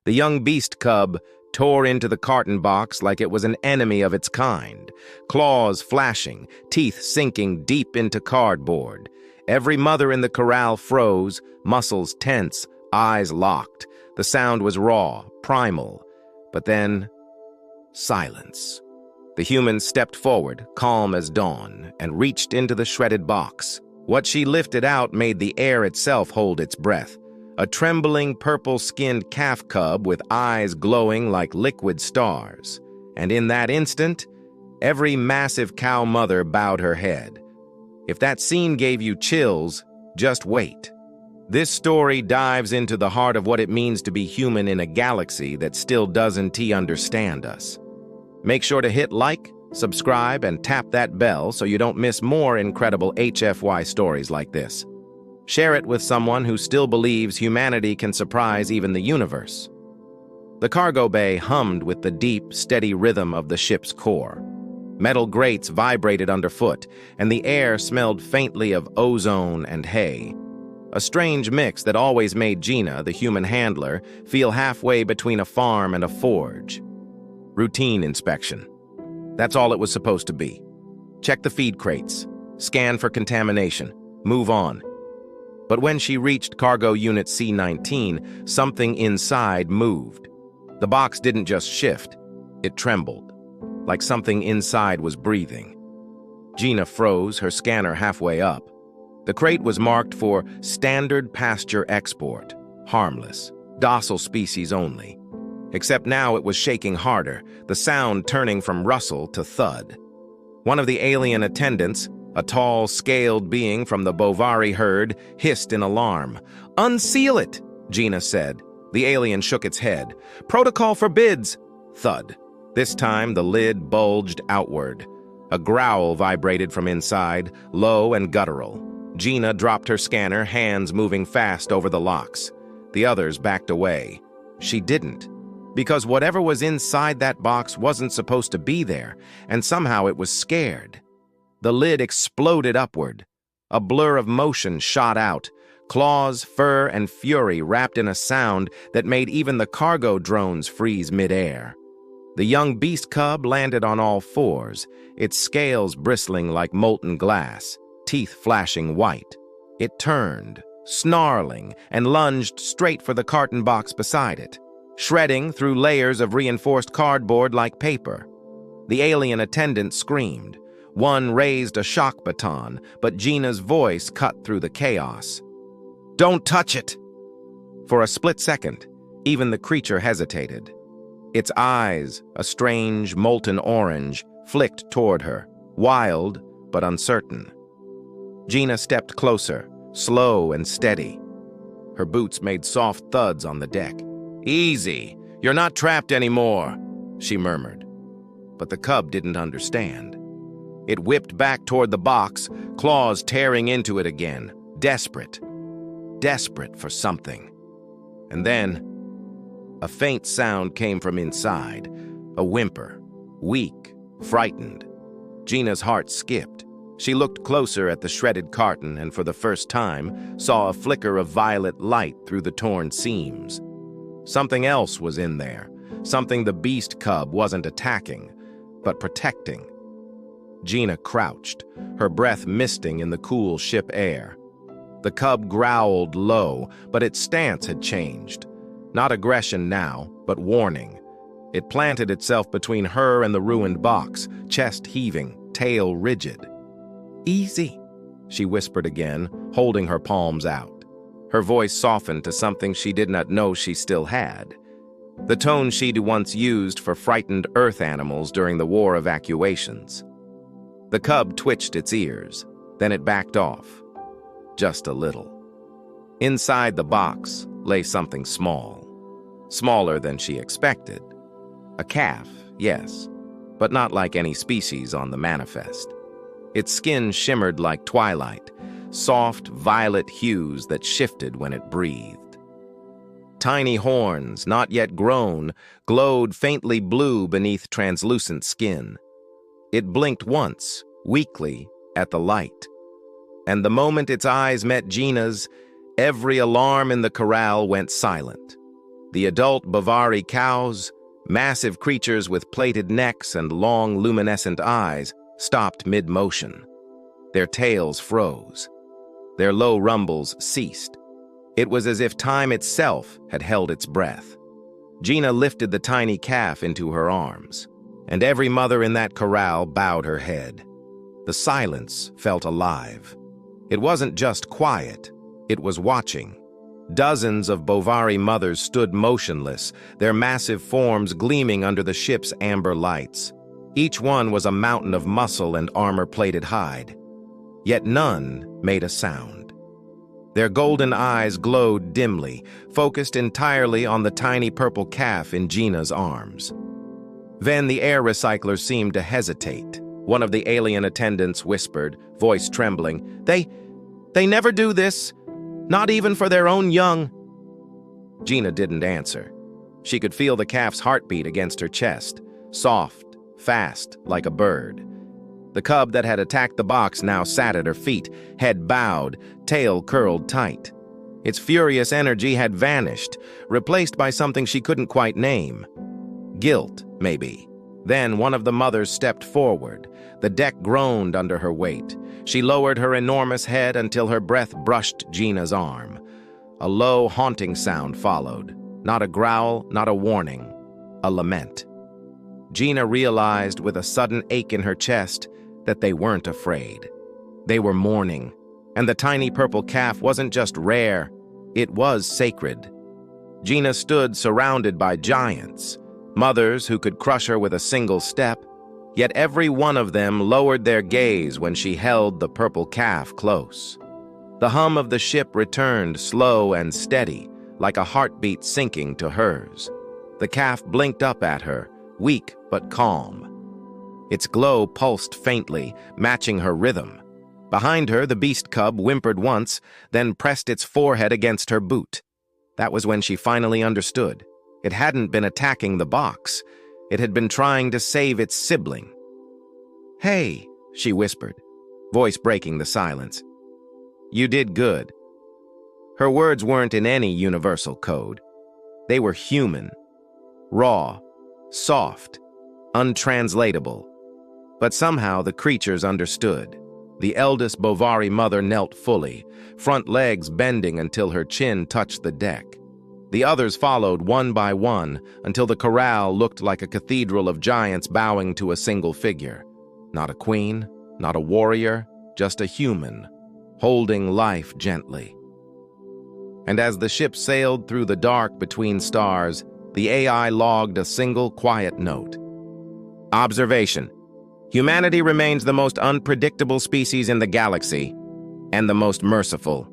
The young beast cub tore into the carton box like it was an enemy of its kind, claws flashing, teeth sinking deep into cardboard. Every mother in the corral froze, muscles tense, eyes locked. The sound was raw, primal. But then, silence. The human stepped forward, calm as dawn, and reached into the shredded box. What she lifted out made the air itself hold its breath. A trembling, purple-skinned calf cub with eyes glowing like liquid stars. And in that instant, every massive cow mother bowed her head. If that scene gave you chills, just wait. This story dives into the heart of what it means to be human in a galaxy that still doesn't understand us. Make sure to hit like, subscribe, and tap that bell so you don't miss more incredible HFY stories like this. Share it with someone who still believes humanity can surprise even the universe. The cargo bay hummed with the deep, steady rhythm of the ship's core. Metal grates vibrated underfoot, and the air smelled faintly of ozone and hay. A strange mix that always made Gina, the human handler, feel halfway between a farm and a forge. Routine inspection. That's all it was supposed to be. Check the feed crates, scan for contamination, move on. But when she reached cargo unit C-19, something inside moved. The box didn't just shift, it trembled, like something inside was breathing. Gina froze, her scanner halfway up. The crate was marked for standard pasture export, harmless, docile species only. Except now it was shaking harder, the sound turning from rustle to thud. One of the alien attendants, a tall, scaled being from the Bovari herd, hissed in alarm. "Unseal it," Gina said. The alien shook its head. "Protocol forbids." Thud. This time the lid bulged outward. A growl vibrated from inside, low and guttural. Gina dropped her scanner, hands moving fast over the locks. The others backed away. She didn't, because whatever was inside that box wasn't supposed to be there, and somehow it was scared. The lid exploded upward. A blur of motion shot out, claws, fur, and fury wrapped in a sound that made even the cargo drones freeze midair. The young beast cub landed on all fours, its scales bristling like molten glass, teeth flashing white. It turned, snarling, and lunged straight for the carton box beside it, shredding through layers of reinforced cardboard like paper. The alien attendant screamed. One raised a shock baton, but Gina's voice cut through the chaos. "Don't touch it!" For a split second, even the creature hesitated. Its eyes, a strange, molten orange, flicked toward her, wild but uncertain. Gina stepped closer, slow and steady. Her boots made soft thuds on the deck. "Easy, you're not trapped anymore," she murmured. But the cub didn't understand. It whipped back toward the box, claws tearing into it again, desperate for something. And then, a faint sound came from inside, a whimper, weak, frightened. Gina's heart skipped. She looked closer at the shredded carton and for the first time saw a flicker of violet light through the torn seams. Something else was in there, something the beast cub wasn't attacking, but protecting. Gina crouched, her breath misting in the cool ship air. The cub growled low, but its stance had changed. Not aggression now, but warning. It planted itself between her and the ruined box, chest heaving, tail rigid. "Easy," she whispered again, holding her palms out. Her voice softened to something she did not know she still had. The tone she'd once used for frightened earth animals during the war evacuations. The cub twitched its ears, then it backed off. Just a little. Inside the box lay something small. Smaller than she expected. A calf, yes, but not like any species on the manifest. Its skin shimmered like twilight, soft violet hues that shifted when it breathed. Tiny horns, not yet grown, glowed faintly blue beneath translucent skin. It blinked once, weakly, at the light. And the moment its eyes met Gina's, every alarm in the corral went silent. The adult Bavari cows, massive creatures with plated necks and long luminescent eyes, stopped mid-motion. Their tails froze. Their low rumbles ceased. It was as if time itself had held its breath. Gina lifted the tiny calf into her arms, and every mother in that corral bowed her head. The silence felt alive. It wasn't just quiet, it was watching. Dozens of Bovari mothers stood motionless, their massive forms gleaming under the ship's amber lights. Each one was a mountain of muscle and armor-plated hide. Yet none made a sound. Their golden eyes glowed dimly, focused entirely on the tiny purple calf in Gina's arms. Then the air recycler seemed to hesitate. One of the alien attendants whispered, voice trembling, They never do this, not even for their own young." Gina didn't answer. She could feel the calf's heartbeat against her chest, soft, fast, like a bird. The cub that had attacked the box now sat at her feet, head bowed, tail curled tight. Its furious energy had vanished, replaced by something she couldn't quite name. Guilt, maybe. Then one of the mothers stepped forward. The deck groaned under her weight. She lowered her enormous head until her breath brushed Gina's arm. A low, haunting sound followed. Not a growl, not a warning. A lament. Gina realized with a sudden ache in her chest that they weren't afraid. They were mourning, and the tiny purple calf wasn't just rare, it was sacred. Gina stood surrounded by giants, mothers who could crush her with a single step, yet every one of them lowered their gaze when she held the purple calf close. The hum of the ship returned slow and steady, like a heartbeat sinking to hers. The calf blinked up at her, weak but calm. Its glow pulsed faintly, matching her rhythm. Behind her, the beast cub whimpered once, then pressed its forehead against her boot. That was when she finally understood. It hadn't been attacking the box. It had been trying to save its sibling. "Hey," she whispered, voice breaking the silence. "You did good." Her words weren't in any universal code. They were human, raw, soft, untranslatable. But somehow the creatures understood. The eldest Bovari mother knelt fully, front legs bending until her chin touched the deck. The others followed one by one until the corral looked like a cathedral of giants bowing to a single figure. Not a queen, not a warrior, just a human, holding life gently. And as the ship sailed through the dark between stars, the AI logged a single quiet note. Observation: humanity remains the most unpredictable species in the galaxy, and the most merciful.